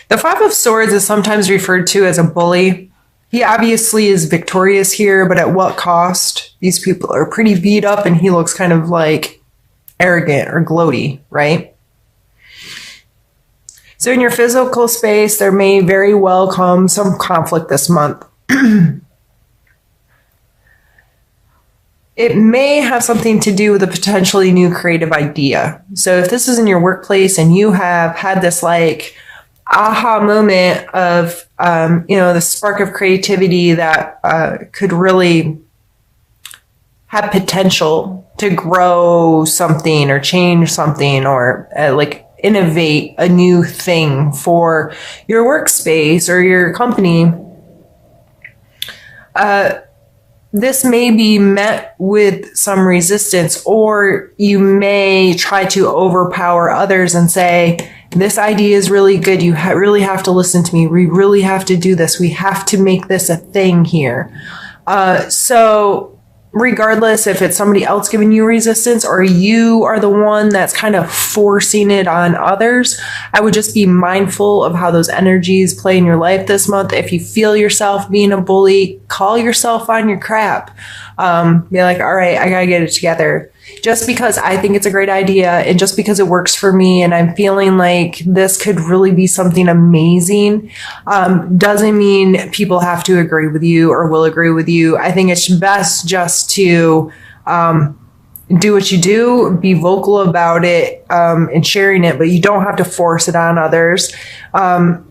The Five of Swords is sometimes referred to as a bully. He obviously is victorious here, but at what cost? These people are pretty beat up and he looks kind of like arrogant or gloaty, right? So in your physical space, there may very well come some conflict this month. It may have something to do with a potentially new creative idea. So if this is in your workplace and you have had this like aha moment of, the spark of creativity that could really have potential to grow something or change something or innovate a new thing for your workspace or your company, this may be met with some resistance, or you may try to overpower others and say, this idea is really good. You really have to listen to me. We really have to do this. We have to make this a thing here. So regardless if it's somebody else giving you resistance or you are the one that's kind of forcing it on others, I would just be mindful of how those energies play in your life this month. If you feel yourself being a bully, call yourself on your crap. Be like, all right, I gotta get it together. Just because I think it's a great idea and just because it works for me and I'm feeling like this could really be something amazing, doesn't mean people have to agree with you or will agree with you. I think it's best just to do what you do, be vocal about it, and sharing it, but you don't have to force it on others. And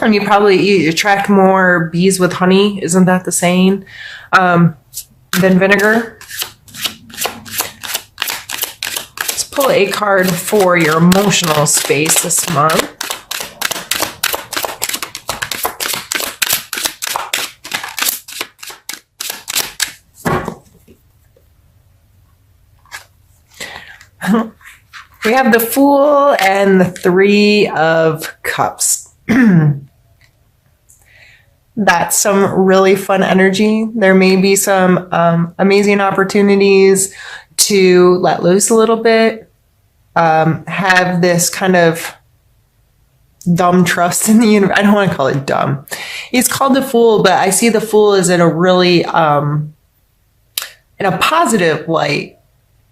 you attract more bees with honey. Isn't that the saying? Than vinegar. Pull a card for your emotional space this month. We have the Fool and the Three of Cups. That's some really fun energy. There may be some amazing opportunities to let loose a little bit. Have this kind of dumb trust in the universe. I don't want to call it dumb. He's called the Fool, but I see the Fool as in a really, in a positive light.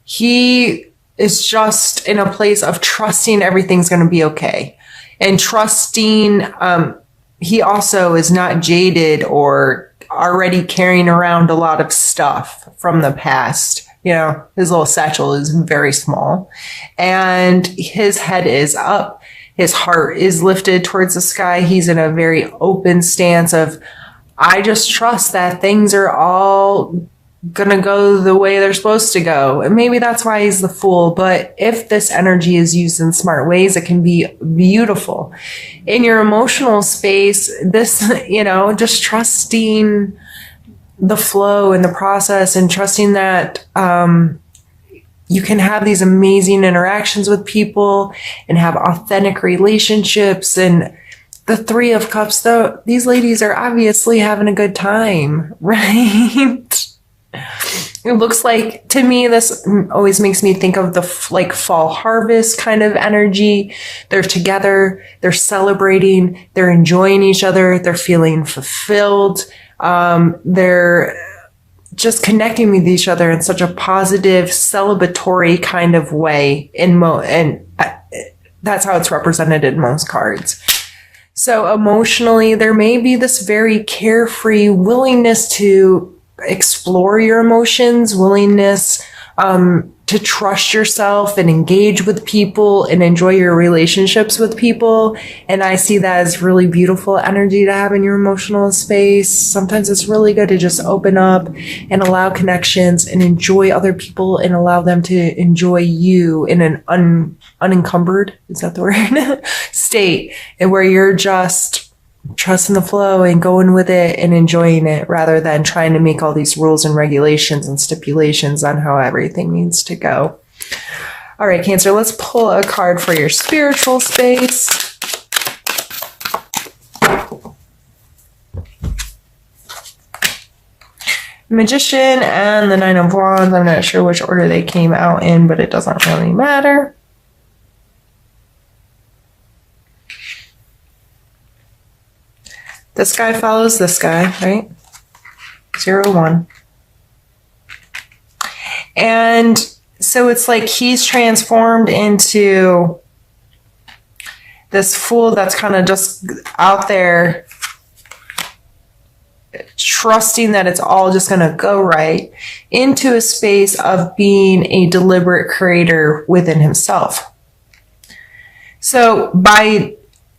He is just in a place of trusting everything's going to be okay. And trusting, he also is not jaded or already carrying around a lot of stuff from the past. His little satchel is very small and his head is up. His heart is lifted towards the sky. He's in a very open stance of, I just trust that things are all going to go the way they're supposed to go. And maybe that's why he's the Fool. But if this energy is used in smart ways, it can be beautiful. In your emotional space, this, just trusting the flow and the process and trusting that you can have these amazing interactions with people and have authentic relationships. And the Three of Cups, though, these ladies are obviously having a good time, right? It looks like, to me, this always makes me think of the fall harvest kind of energy. They're together, they're celebrating, they're enjoying each other, they're feeling fulfilled. They're just connecting with each other in such a positive, celebratory kind of way. And that's how it's represented in most cards. So emotionally, there may be this very carefree willingness to explore your emotions, willingness to trust yourself and engage with people and enjoy your relationships with people. And I see that as really beautiful energy to have in your emotional space. Sometimes it's really good to just open up and allow connections and enjoy other people and allow them to enjoy you in an unencumbered, is that the word? State, and where you're just trusting the flow and going with it and enjoying it rather than trying to make all these rules and regulations and stipulations on how everything needs to go. All right, Cancer, let's pull a card for your spiritual space. Magician and the Nine of Wands. I'm not sure which order they came out in, but it doesn't really matter. This guy follows this guy, right? 0, 1. And so it's like he's transformed into this fool that's kind of just out there trusting that it's all just going to go right, into a space of being a deliberate creator within himself. So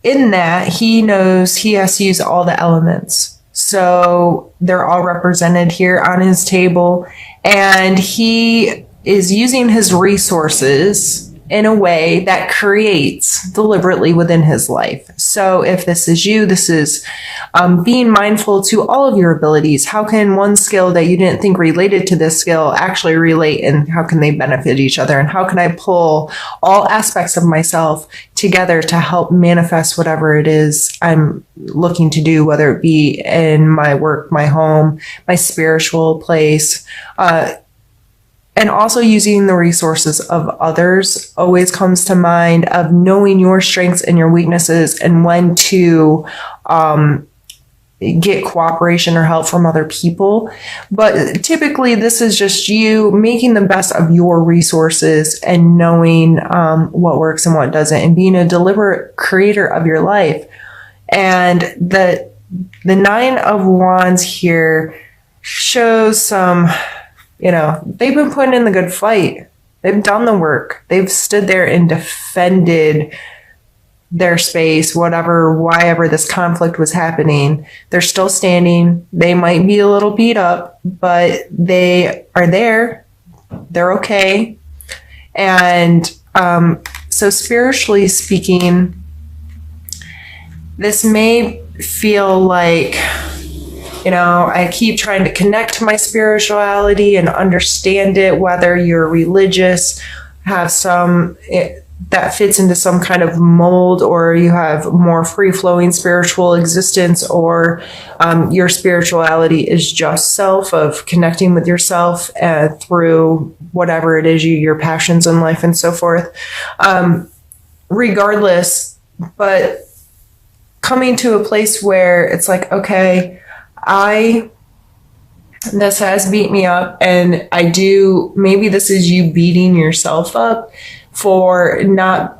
in that, he knows he has to use all the elements. So they're all represented here on his table, and he is using his resources in a way that creates deliberately within his life. So if this is you, this is being mindful to all of your abilities. How can one skill that you didn't think related to this skill actually relate, and how can they benefit each other? And how can I pull all aspects of myself together to help manifest whatever it is I'm looking to do, whether it be in my work, my home, my spiritual place, and also using the resources of others always comes to mind, of knowing your strengths and your weaknesses and when to get cooperation or help from other people. But typically this is just you making the best of your resources and knowing what works and what doesn't, and being a deliberate creator of your life. And the 9 of Wands here shows some, they've been putting in the good fight. They've done the work. They've stood there and defended their space, why ever this conflict was happening. They're still standing. They might be a little beat up, but they are there. They're okay. And so spiritually speaking, this may feel like, I keep trying to connect to my spirituality and understand it, whether you're religious, have that fits into some kind of mold, or you have more free-flowing spiritual existence, or your spirituality is just self, of connecting with yourself through whatever it is, your passions in life and so forth. Regardless, but coming to a place where it's like, okay, this has beat me up, and maybe this is you beating yourself up for not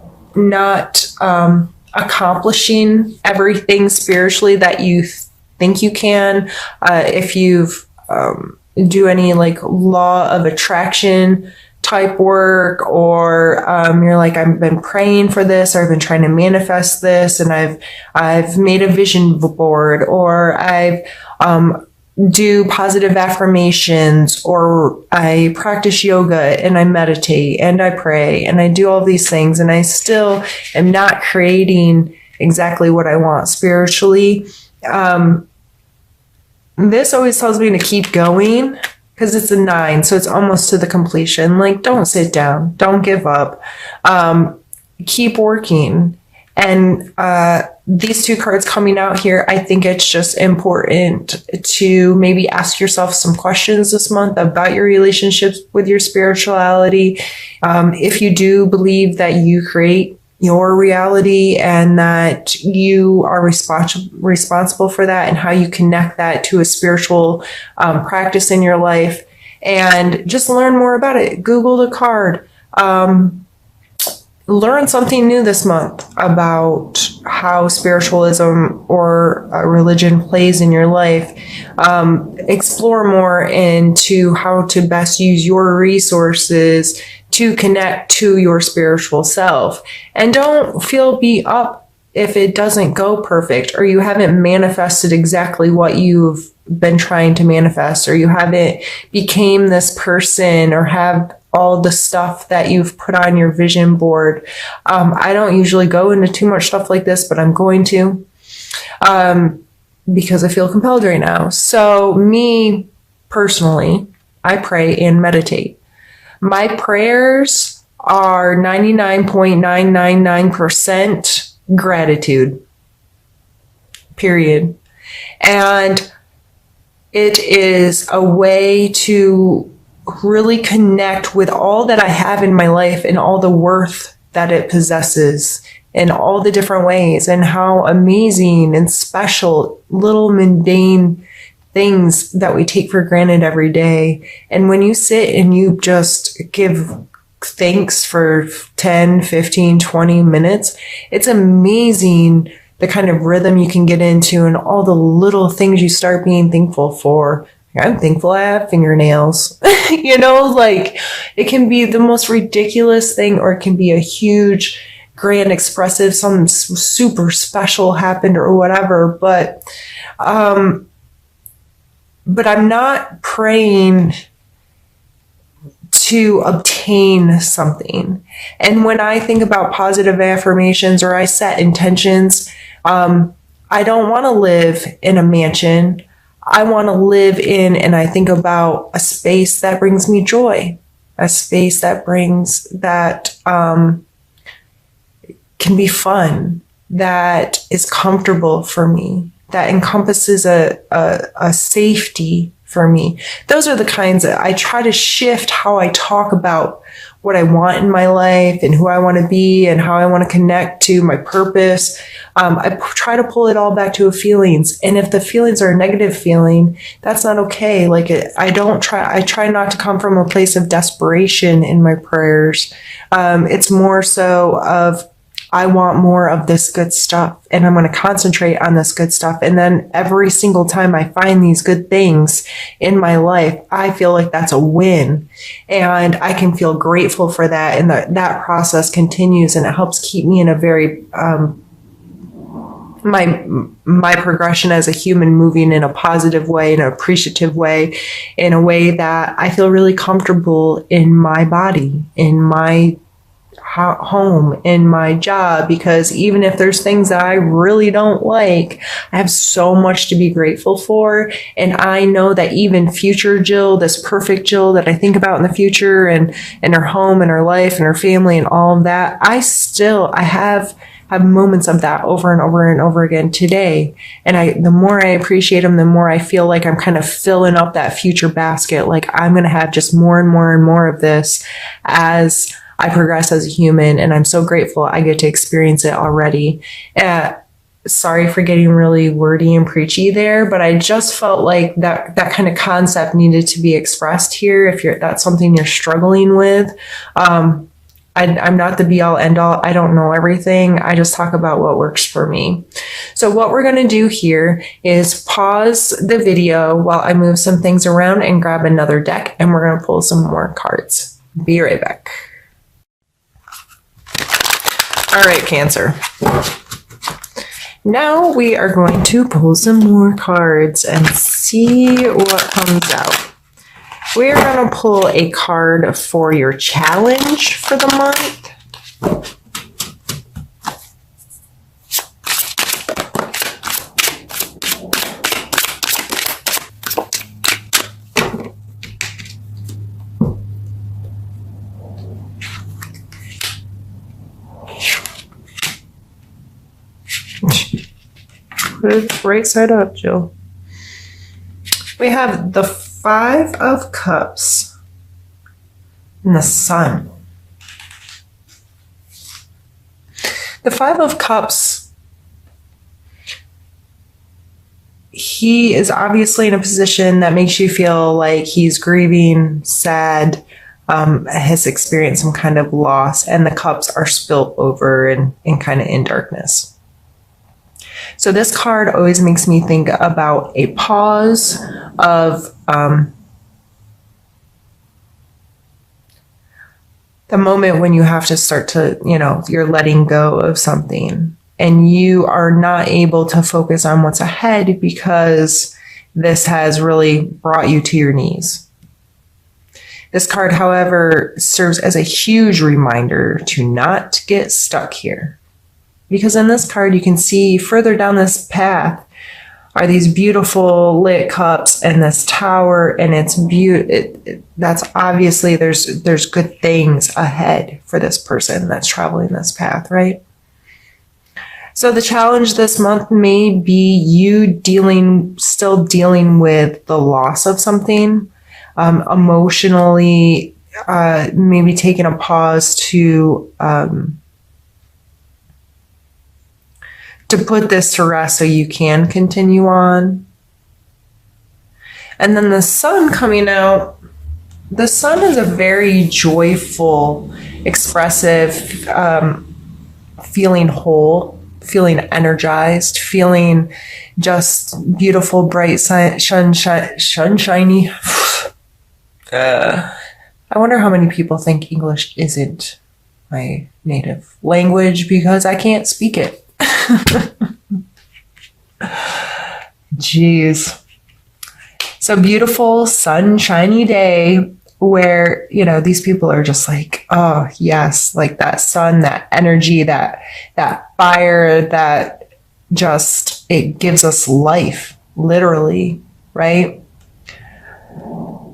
accomplishing everything spiritually that you think you can. If you've do any like law of attraction type work, or you're like, I've been praying for this, or I've been trying to manifest this, and I've made a vision board, or I've do positive affirmations, or I practice yoga and I meditate and I pray and I do all these things, and I still am not creating exactly what I want spiritually. This always tells me to keep going, because it's a 9, so it's almost to the completion. Like, don't sit down, don't give up, keep working. And these 2 cards coming out here, I think it's just important to maybe ask yourself some questions this month about your relationships with your spirituality. If you do believe that you create your reality and that you are responsible for that, and how you connect that to a spiritual practice in your life, and just learn more about it. Google the card. Learn something new this month about how spiritualism or religion plays in your life. Explore more into how to best use your resources to connect to your spiritual self. And don't feel beat up if it doesn't go perfect, or you haven't manifested exactly what you've been trying to manifest, or you haven't became this person, or have all the stuff that you've put on your vision board. I don't usually go into too much stuff like this, but I'm going to, because I feel compelled right now. So me personally, I pray and meditate. My prayers are 99.999% gratitude, period. And it is a way to really connect with all that I have in my life and all the worth that it possesses in all the different ways, and how amazing and special little mundane things that we take for granted every day. And when you sit and you just give thanks for 10, 15, 20 minutes, it's amazing the kind of rhythm you can get into and all the little things you start being thankful for. I'm thankful I have fingernails. Like, it can be the most ridiculous thing, or it can be a huge, grand, expressive, something super special happened or whatever. But I'm not praying to obtain something. And when I think about positive affirmations, or I set intentions, I don't want to live in a mansion. I want to live in, and I think about a space that brings me joy, a space that can be fun, that is comfortable for me, that encompasses a safety for me. Those are the kinds that I try to shift how I talk about what I want in my life and who I want to be and how I want to connect to my purpose. I try to pull it all back to feelings. And if the feelings are a negative feeling, that's not okay. I try not to come from a place of desperation in my prayers. It's more so of, I want more of this good stuff, and I'm going to concentrate on this good stuff. And then every single time I find these good things in my life, I feel like that's a win, and I can feel grateful for that. And that process continues, and it helps keep me in a very, my progression as a human moving in a positive way, in an appreciative way, in a way that I feel really comfortable in my body, in my home, in my job, because even if there's things that I really don't like, I have so much to be grateful for. And I know that even future Jill, this perfect Jill that I think about in the future, and her home and her life and her family and all of that, I have moments of that over and over and over again today. And the more I appreciate them, the more I feel like I'm kind of filling up that future basket. Like, I'm going to have just more and more and more of this as I progress as a human, and I'm so grateful I get to experience it already. Sorry for getting really wordy and preachy there, but I just felt like that kind of concept needed to be expressed here. If that's something you're struggling with, I'm not the be all end all. I don't know everything. I just talk about what works for me. So what we're going to do here is pause the video while I move some things around and grab another deck, and we're going to pull some more cards. Be right back. All right, Cancer. Now we are going to pull some more cards and see what comes out. We're going to pull a card for your challenge for the month. Put it right side up, Jill. We have the Five of Cups and the Sun. The Five of Cups, he is obviously in a position that makes you feel like he's grieving, sad, has experienced some kind of loss, and the cups are spilt over and kind of in darkness. So this card always makes me think about a pause of the moment when you have to start to, you're letting go of something and you are not able to focus on what's ahead because this has really brought you to your knees. This card, however, serves as a huge reminder to not get stuck here. Because in this card, you can see further down this path are these beautiful lit cups and this tower, and it's that's obviously there's good things ahead for this person that's traveling this path, right? So the challenge this month may be you still dealing with the loss of something, emotionally, maybe taking a pause to to put this to rest so you can continue on. And then the sun coming out. The sun is a very joyful, expressive, feeling whole, feeling energized, feeling just beautiful, bright, sunshiny. I wonder how many people think English isn't my native language because I can't speak it. Jeez. So beautiful, sunshiny day where, you know, these people are just like, oh, yes, like that sun, that energy, that fire, that just, it gives us life, literally, right?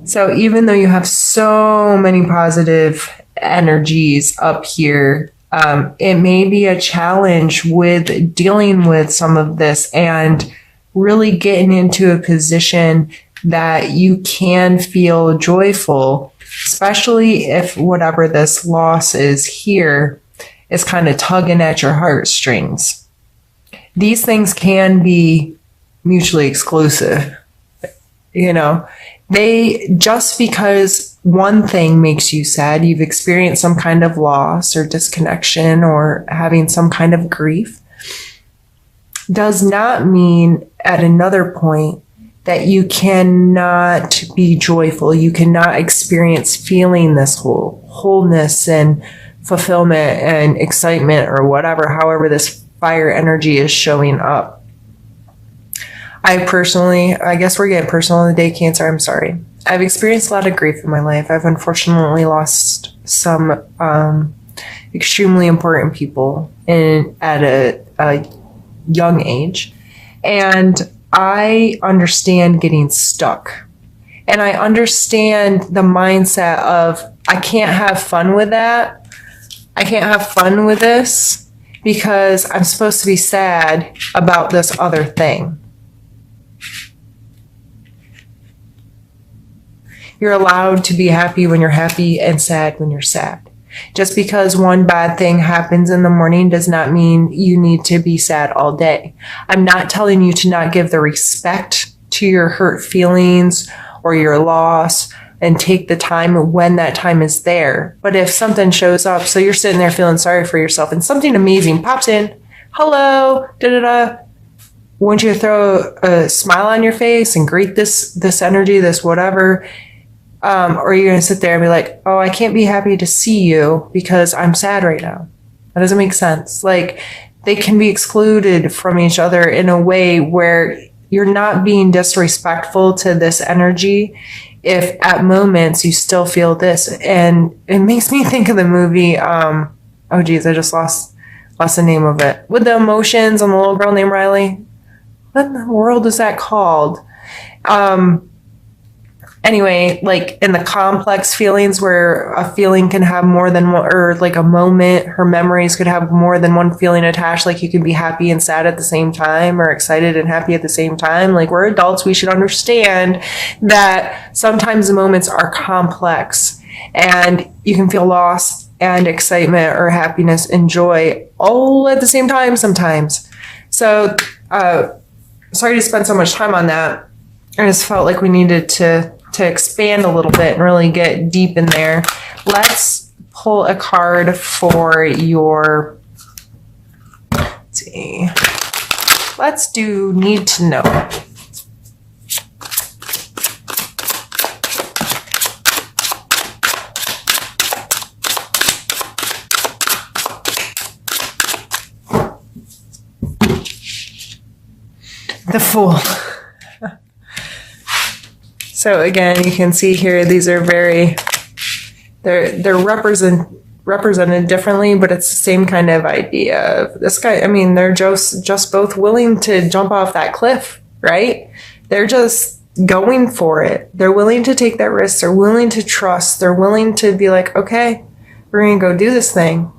So even though you have so many positive energies up here, it may be a challenge with dealing with some of this and really getting into a position that you can feel joyful, especially if whatever this loss is here is kind of tugging at your heartstrings. These things can be mutually exclusive. You know, just because one thing makes you sad, you've experienced some kind of loss or disconnection or having some kind of grief, does not mean at another point that you cannot be joyful. You cannot experience feeling this wholeness and fulfillment and excitement or whatever, however this fire energy is showing up. I guess we're getting personal in the day, Cancer. I'm sorry. I've experienced a lot of grief in my life. I've unfortunately lost some extremely important people at a young age. And I understand getting stuck. And I understand the mindset of, I can't have fun with that. I can't have fun with this because I'm supposed to be sad about this other thing. You're allowed to be happy when you're happy and sad when you're sad. Just because one bad thing happens in the morning does not mean you need to be sad all day. I'm not telling you to not give the respect to your hurt feelings or your loss and take the time when that time is there. But if something shows up, so you're sitting there feeling sorry for yourself and something amazing pops in, hello, da-da-da, won't you throw a smile on your face and greet this energy, this whatever? Or you're going to sit there and be like, oh, I can't be happy to see you because I'm sad right now. That doesn't make sense. Like, they can be excluded from each other in a way where you're not being disrespectful to this energy if at moments you still feel this. And it makes me think of the movie, oh geez, I just lost the name of it. With the emotions on the little girl named Riley. What in the world is that called? Anyway, like in the complex feelings where a feeling can have more than one, or like a moment, her memories could have more than one feeling attached. Like you can be happy and sad at the same time or excited and happy at the same time. Like we're adults, we should understand that sometimes the moments are complex and you can feel loss and excitement or happiness and joy all at the same time sometimes. So, sorry to spend so much time on that. I just felt like we needed to expand a little bit and really get deep in there. Let's pull a card for your, let's see. Let's do need to know. The Fool. So again, you can see here, these are they're represented differently, but it's the same kind of idea. This guy, I mean, they're just both willing to jump off that cliff, right? They're just going for it. They're willing to take that risk. They're willing to trust. They're willing to be like, okay, we're going to go do this thing.